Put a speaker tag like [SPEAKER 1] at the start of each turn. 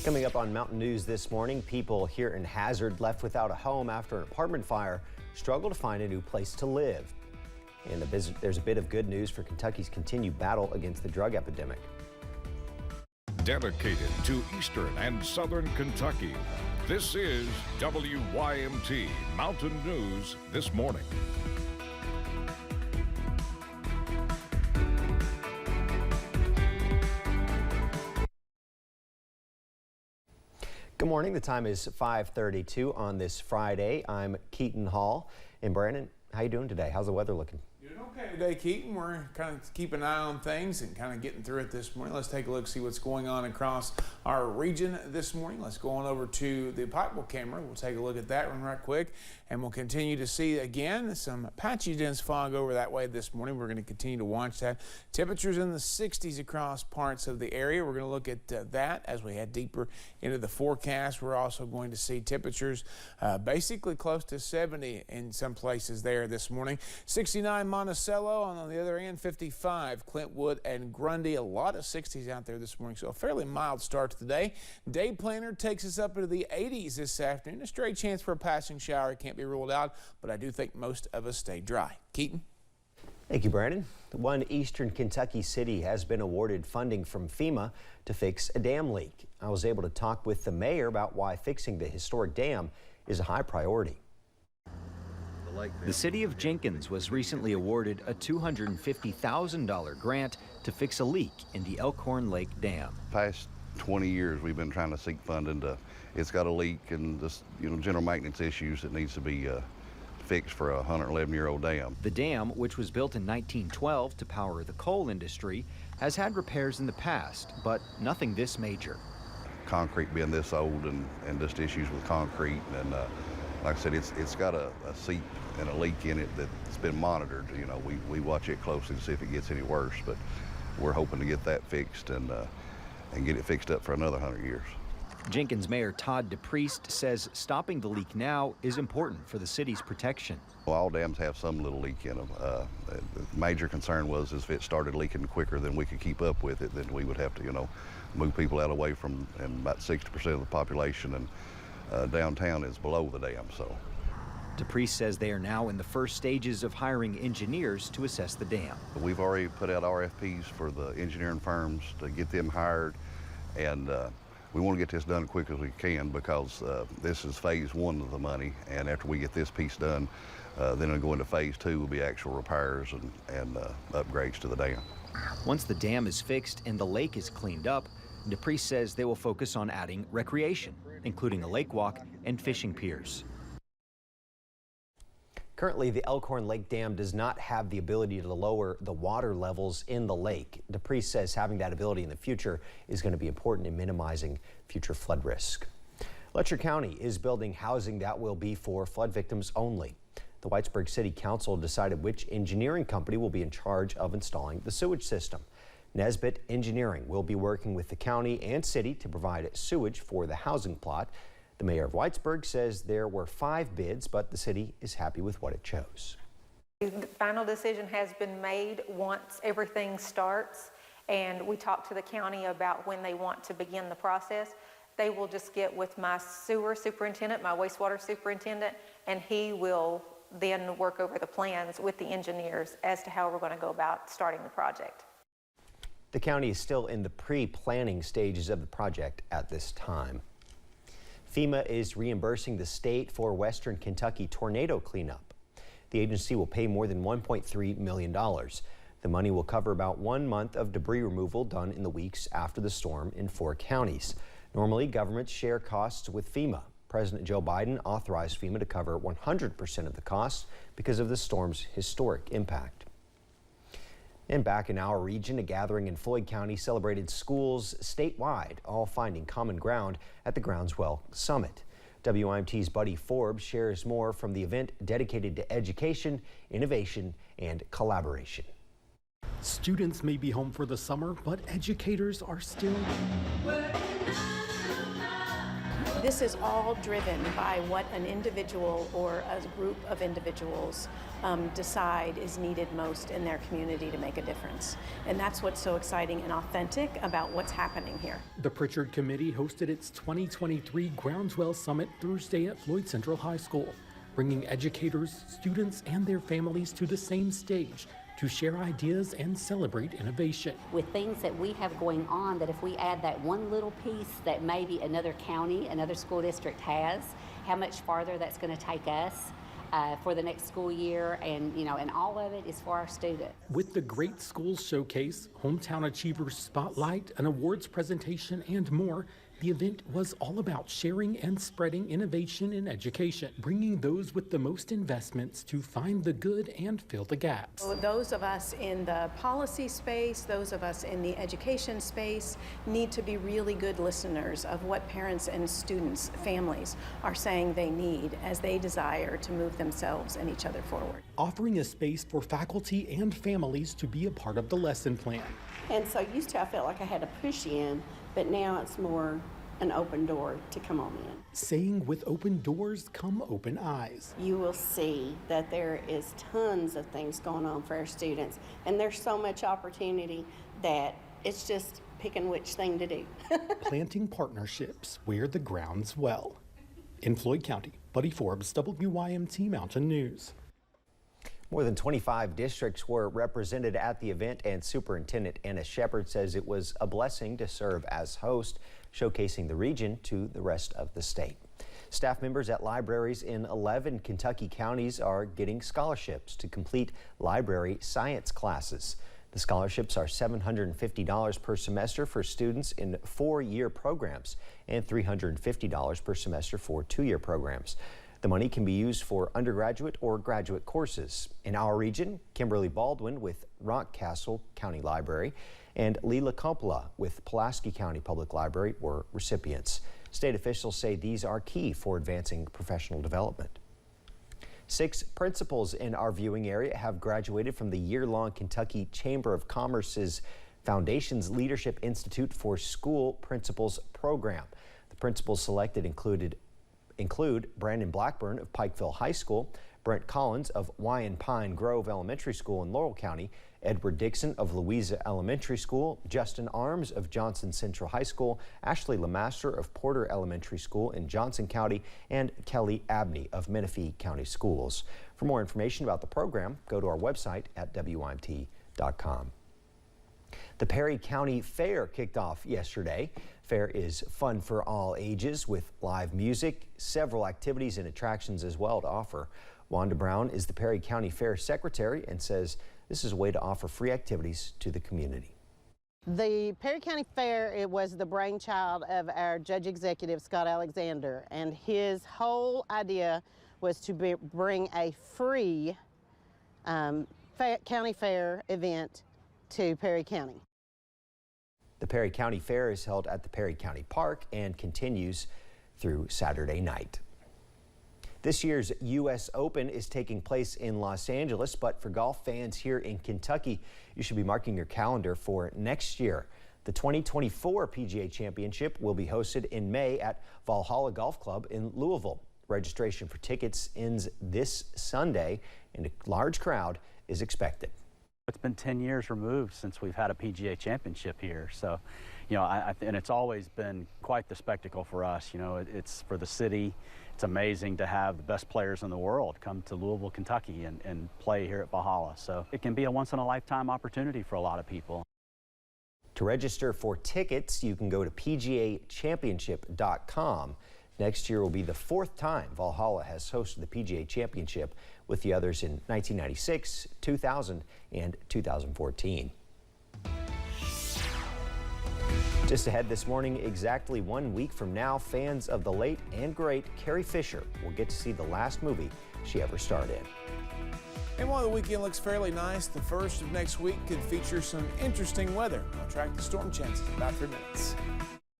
[SPEAKER 1] Coming up on Mountain News this morning, people here in Hazard left without a home after an apartment fire struggle to find a new place to live. And there's a bit of good news for Kentucky's continued battle against the drug epidemic.
[SPEAKER 2] Dedicated to Eastern and Southern Kentucky, this is WYMT Mountain News this morning.
[SPEAKER 1] Good morning. The time is 5:32 on this Friday. I'm Keaton Hall. And Brandon, how you doing today? How's the weather looking?
[SPEAKER 3] Doing okay today, Keaton. We're kind of keeping an eye on things and kind of getting through it this morning. Let's take a look, see what's going on across our region this morning. Let's go on over to the Pikeville camera. We'll take a look at that one right quick, and we'll continue to see again some patchy dense fog over that way this morning. We're going to continue to watch that. Temperatures in the 60s across parts of the area. We're going to look at that as we head deeper into the forecast. We're also going to see temperatures basically close to 70 in some places there this morning. 69 Monticello, on the other end 55 Clintwood and Grundy. A lot of 60s out there this morning, so a fairly mild start to the day. Day planner takes us up into the 80s this afternoon. A stray chance for a passing shower can't be ruled out, but I do think most of us stay dry. Keaton?
[SPEAKER 1] Thank you, Brandon. One eastern Kentucky city has been awarded funding from FEMA to fix a dam leak. I was able to talk with the mayor about why fixing the historic dam is a high priority.
[SPEAKER 4] The city of Jenkins was recently awarded a $250,000 grant to fix a leak in the Elkhorn Lake Dam.
[SPEAKER 5] Past 20 years we've been trying to seek funding to, it's got a leak and just, general maintenance issues that needs to be fixed for a 111-year-old dam.
[SPEAKER 4] The dam, which was built in 1912 to power the coal industry, has had repairs in the past, but nothing this major.
[SPEAKER 5] Concrete being this old and just issues with concrete, and like I said, it's got a seep and a leak in it that's been monitored. We watch it closely to see if it gets any worse, but we're hoping to get that fixed and get it fixed up for another 100 years.
[SPEAKER 4] Jenkins Mayor Todd DePriest says stopping the leak now is important for the city's protection.
[SPEAKER 5] Well, all dams have some little leak in them. The major concern was if it started leaking quicker than we could keep up with it, then we would have to, move people out away from, and about 60% of the population and downtown is below the dam. So
[SPEAKER 4] DePriest says they are now in the first stages of hiring engineers to assess the dam.
[SPEAKER 5] We've already put out RFPs for the engineering firms to get them hired, and we want to get this done as quick as we can because this is phase one of the money, and after we get this piece done, then it'll go into phase two, will be actual repairs and upgrades to the dam.
[SPEAKER 4] Once the dam is fixed and the lake is cleaned up, DePriest says they will focus on adding recreation, including a lake walk and fishing piers.
[SPEAKER 1] Currently, the Elkhorn Lake Dam does not have the ability to lower the water levels in the lake. DePriest says having that ability in the future is going to be important in minimizing future flood risk. Letcher County is building housing that will be for flood victims only. The Whitesburg City Council decided which engineering company will be in charge of installing the sewage system. Nesbitt Engineering will be working with the county and city to provide sewage for the housing plot. The mayor of Whitesburg says there were 5 bids, but the city is happy with what it chose.
[SPEAKER 6] The final decision has been made once everything starts, and we talked to the county about when they want to begin the process. They will just get with my sewer superintendent, my wastewater superintendent, and he will then work over the plans with the engineers as to how we're going to go about starting the project.
[SPEAKER 1] The county is still in the pre-planning stages of the project at this time. FEMA is reimbursing the state for Western Kentucky tornado cleanup. The agency will pay more than $1.3 million. The money will cover about 1 month of debris removal done in the weeks after the storm in 4 counties. Normally, governments share costs with FEMA. President Joe Biden authorized FEMA to cover 100% of the costs because of the storm's historic impact. And back in our region, a gathering in Floyd County celebrated schools statewide, all finding common ground at the Groundswell Summit. WYMT's Buddy Forbes shares more from the event dedicated to education, innovation, and collaboration.
[SPEAKER 7] Students may be home for the summer, but educators are still.
[SPEAKER 8] This is all driven by what an individual or a group of individuals decide is needed most in their community to make a difference. And that's what's so exciting and authentic about what's happening here.
[SPEAKER 7] The Pritchard Committee hosted its 2023 Groundswell Summit Thursday at Floyd Central High School, bringing educators, students, and their families to the same stage to share ideas and celebrate innovation.
[SPEAKER 9] With things that we have going on, that if we add that one little piece that maybe another county, another school district has, how much farther that's going to take us for the next school year, and and all of it is for our students.
[SPEAKER 7] With the Great Schools Showcase, Hometown Achievers Spotlight, an awards presentation, and more, the event was all about sharing and spreading innovation in education, bringing those with the most investments to find the good and fill the gaps.
[SPEAKER 8] So those of us in the policy space, those of us in the education space, need to be really good listeners of what parents and students, families are saying they need as they desire to move themselves and each other forward.
[SPEAKER 7] Offering a space for faculty and families to be a part of the lesson plan.
[SPEAKER 10] And so used to I felt like I had to push in, but now it's more an open door to come on in.
[SPEAKER 7] Saying with open doors come open eyes.
[SPEAKER 10] You will see that there is tons of things going on for our students, and there's so much opportunity that it's just picking which thing to do.
[SPEAKER 7] Planting partnerships where the ground's well. In Floyd County, Buddy Forbes, WYMT Mountain News.
[SPEAKER 1] More than 25 districts were represented at the event, and Superintendent Anna Shepard says it was a blessing to serve as host, showcasing the region to the rest of the state. Staff members at libraries in 11 Kentucky counties are getting scholarships to complete library science classes. The scholarships are $750 per semester for students in 4-year programs and $350 per semester for 2-year programs. The money can be used for undergraduate or graduate courses. In our region, Kimberly Baldwin with Rockcastle County Library and Leela Coppola with Pulaski County Public Library were recipients. State officials say these are key for advancing professional development. 6 principals in our viewing area have graduated from the year-long Kentucky Chamber of Commerce's Foundation's Leadership Institute for School Principals program. The principals selected include Brandon Blackburn of Pikeville High School, Brent Collins of Wyan Pine Grove Elementary School in Laurel County, Edward Dixon of Louisa Elementary School, Justin Arms of Johnson Central High School, Ashley Lemaster of Porter Elementary School in Johnson County, and Kelly Abney of Menifee County Schools. For more information about the program, go to our website at WYMT.com. The Perry County Fair kicked off yesterday. Fair is fun for all ages with live music, several activities and attractions as well to offer. Wanda Brown is the Perry County Fair Secretary and says this is a way to offer free activities to the community.
[SPEAKER 11] The Perry County Fair, it was the brainchild of our Judge Executive, Scott Alexander, and his whole idea was to bring a free county fair event to Perry County.
[SPEAKER 1] The Perry County Fair is held at the Perry County Park and continues through Saturday night. This year's U.S. Open is taking place in Los Angeles, but for golf fans here in Kentucky, you should be marking your calendar for next year. The 2024 PGA Championship will be hosted in May at Valhalla Golf Club in Louisville. Registration for tickets ends this Sunday, and a large crowd is expected.
[SPEAKER 12] It's been 10 years removed since we've had a PGA Championship here, so and it's always been quite the spectacle for us. It's for the city. It's amazing to have the best players in the world come to Louisville, Kentucky and play here at Valhalla. So it can be a once-in-a-lifetime opportunity for a lot of people.
[SPEAKER 1] To register for tickets, you can go to PGAchampionship.com. Next year will be the 4th time Valhalla has hosted the PGA Championship, with the others in 1996, 2000, and 2014. Just ahead this morning, exactly 1 week from now, fans of the late and great Carrie Fisher will get to see the last movie she ever starred in.
[SPEAKER 3] And while the weekend looks fairly nice, the first of next week could feature some interesting weather. I'll track the storm chances in about 3 minutes.